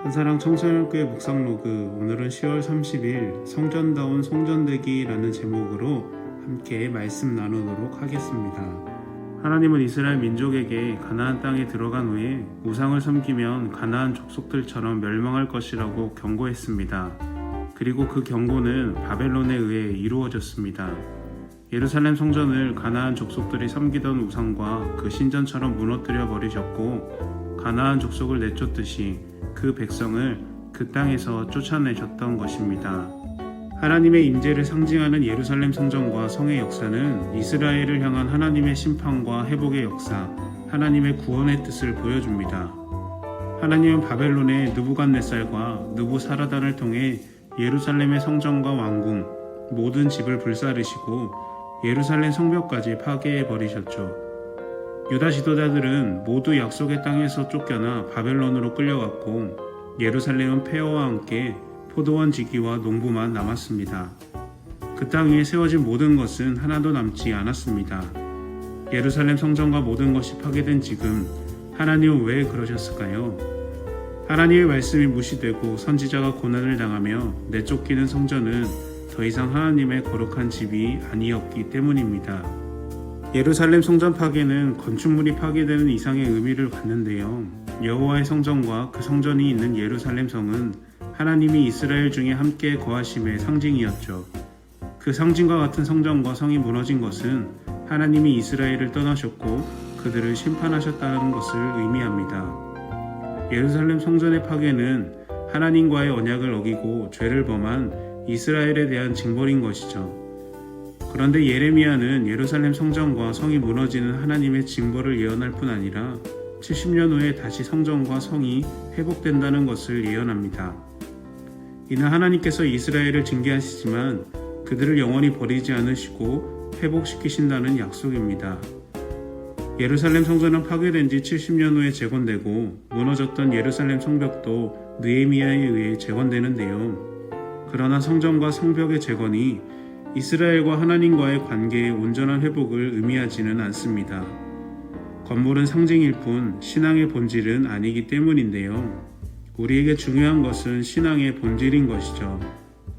한사랑 청소년교회 묵상로그 오늘은 10월 30일 성전다운 성전되기라는 제목으로 함께 말씀 나누도록 하겠습니다. 하나님은 이스라엘 민족에게 가나안 땅에 들어간 후에 우상을 섬기면 가나안 족속들처럼 멸망할 것이라고 경고했습니다. 그리고 그 경고는 바벨론에 의해 이루어졌습니다. 예루살렘 성전을 가나안 족속들이 섬기던 우상과 그 신전처럼 무너뜨려 버리셨고 가나안 족속을 내쫓듯이 그 백성을 그 땅에서 쫓아내셨던 것입니다. 하나님의 임재를 상징하는 예루살렘 성전과 성의 역사는 이스라엘을 향한 하나님의 심판과 회복의 역사, 하나님의 구원의 뜻을 보여줍니다. 하나님은 바벨론의 느부갓네살과 느부사라단을 통해 예루살렘의 성전과 왕궁, 모든 집을 불사르시고 예루살렘 성벽까지 파괴해 버리셨죠. 유다 지도자들은 모두 약속의 땅에서 쫓겨나 바벨론으로 끌려갔고 예루살렘은 폐허와 함께 포도원 지기와 농부만 남았습니다. 그 땅 위에 세워진 모든 것은 하나도 남지 않았습니다. 예루살렘 성전과 모든 것이 파괴된 지금 하나님은 왜 그러셨을까요? 하나님의 말씀이 무시되고 선지자가 고난을 당하며 내쫓기는 성전은 더 이상 하나님의 거룩한 집이 아니었기 때문입니다. 예루살렘 성전 파괴는 건축물이 파괴되는 이상의 의미를 갖는데요. 여호와의 성전과 그 성전이 있는 예루살렘 성은 하나님이 이스라엘 중에 함께 거하심의 상징이었죠. 그 상징과 같은 성전과 성이 무너진 것은 하나님이 이스라엘을 떠나셨고 그들을 심판하셨다는 것을 의미합니다. 예루살렘 성전의 파괴는 하나님과의 언약을 어기고 죄를 범한 이스라엘에 대한 징벌인 것이죠. 그런데 예레미야는 예루살렘 성전과 성이 무너지는 하나님의 징벌을 예언할 뿐 아니라 70년 후에 다시 성전과 성이 회복된다는 것을 예언합니다. 이는 하나님께서 이스라엘을 징계하시지만 그들을 영원히 버리지 않으시고 회복시키신다는 약속입니다. 예루살렘 성전은 파괴된 지 70년 후에 재건되고 무너졌던 예루살렘 성벽도 느헤미야에 의해 재건되는데요. 그러나 성전과 성벽의 재건이 이스라엘과 하나님과의 관계의 온전한 회복을 의미하지는 않습니다. 건물은 상징일 뿐 신앙의 본질은 아니기 때문인데요. 우리에게 중요한 것은 신앙의 본질인 것이죠.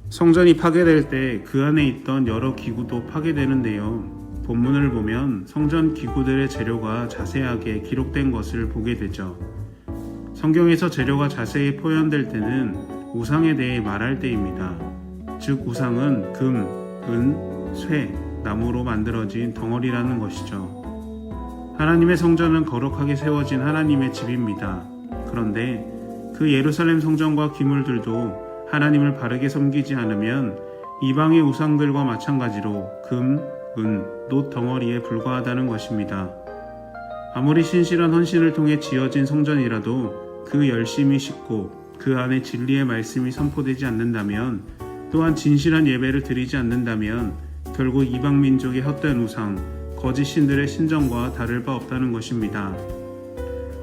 성전이 파괴될 때 그 안에 있던 여러 기구도 파괴되는데요. 본문을 보면 성전 기구들의 재료가 자세하게 기록된 것을 보게 되죠. 성경에서 재료가 자세히 표현될 때는 우상에 대해 말할 때입니다. 즉 우상은 금, 은, 쇠, 나무로 만들어진 덩어리라는 것이죠. 하나님의 성전은 거룩하게 세워진 하나님의 집입니다. 그런데 그 예루살렘 성전과 기물들도 하나님을 바르게 섬기지 않으면 이방의 우상들과 마찬가지로 금, 은, 놋 덩어리에 불과하다는 것입니다. 아무리 신실한 헌신을 통해 지어진 성전이라도 그 열심히 싣고 그 안에 진리의 말씀이 선포되지 않는다면 또한 진실한 예배를 드리지 않는다면 결국 이방 민족의 헛된 우상, 거짓 신들의 신전과 다를 바 없다는 것입니다.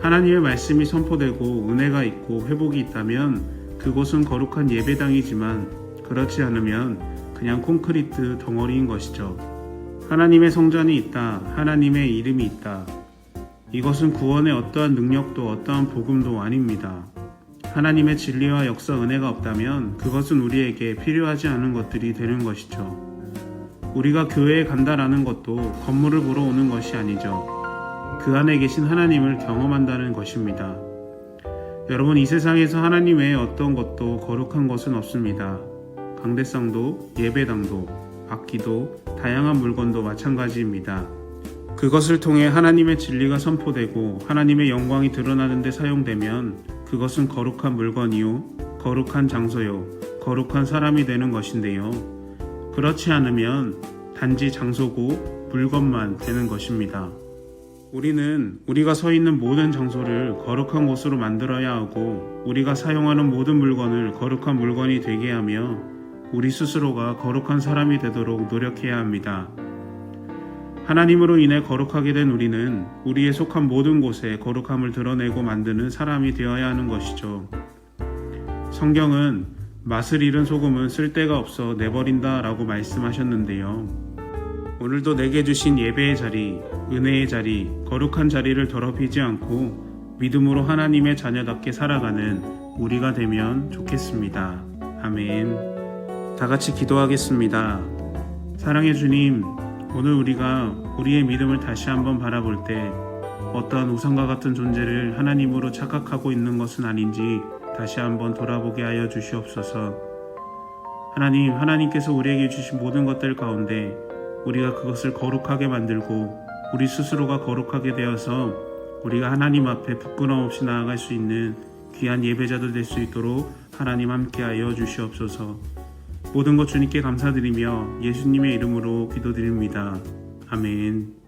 하나님의 말씀이 선포되고 은혜가 있고 회복이 있다면 그곳은 거룩한 예배당이지만 그렇지 않으면 그냥 콘크리트 덩어리인 것이죠. 하나님의 성전이 있다. 하나님의 이름이 있다. 이것은 구원의 어떠한 능력도 어떠한 복음도 아닙니다. 하나님의 진리와 역사 은혜가 없다면 그것은 우리에게 필요하지 않은 것들이 되는 것이죠. 우리가 교회에 간다라는 것도 건물을 보러 오는 것이 아니죠. 그 안에 계신 하나님을 경험한다는 것입니다. 여러분, 이 세상에서 하나님 외에 어떤 것도 거룩한 것은 없습니다. 강대상도, 예배당도, 악기도, 다양한 물건도 마찬가지입니다. 그것을 통해 하나님의 진리가 선포되고 하나님의 영광이 드러나는 데 사용되면 그것은 거룩한 물건이요, 거룩한 장소요, 거룩한 사람이 되는 것인데요. 그렇지 않으면 단지 장소고 물건만 되는 것입니다. 우리는 우리가 서 있는 모든 장소를 거룩한 곳으로 만들어야 하고 우리가 사용하는 모든 물건을 거룩한 물건이 되게 하며 우리 스스로가 거룩한 사람이 되도록 노력해야 합니다. 하나님으로 인해 거룩하게 된 우리는 우리의 속한 모든 곳에 거룩함을 드러내고 만드는 사람이 되어야 하는 것이죠. 성경은 맛을 잃은 소금은 쓸데가 없어 내버린다 라고 말씀하셨는데요. 오늘도 내게 주신 예배의 자리, 은혜의 자리, 거룩한 자리를 더럽히지 않고 믿음으로 하나님의 자녀답게 살아가는 우리가 되면 좋겠습니다. 아멘. 다 같이 기도하겠습니다. 사랑의 주님, 오늘 우리가 우리의 믿음을 다시 한번 바라볼 때 어떠한 우상과 같은 존재를 하나님으로 착각하고 있는 것은 아닌지 다시 한번 돌아보게 하여 주시옵소서. 하나님, 하나님께서 우리에게 주신 모든 것들 가운데 우리가 그것을 거룩하게 만들고 우리 스스로가 거룩하게 되어서 우리가 하나님 앞에 부끄러움 없이 나아갈 수 있는 귀한 예배자들 될 수 있도록 하나님 함께하여 주시옵소서. 모든 것 주님께 감사드리며 예수님의 이름으로 기도드립니다. 아멘.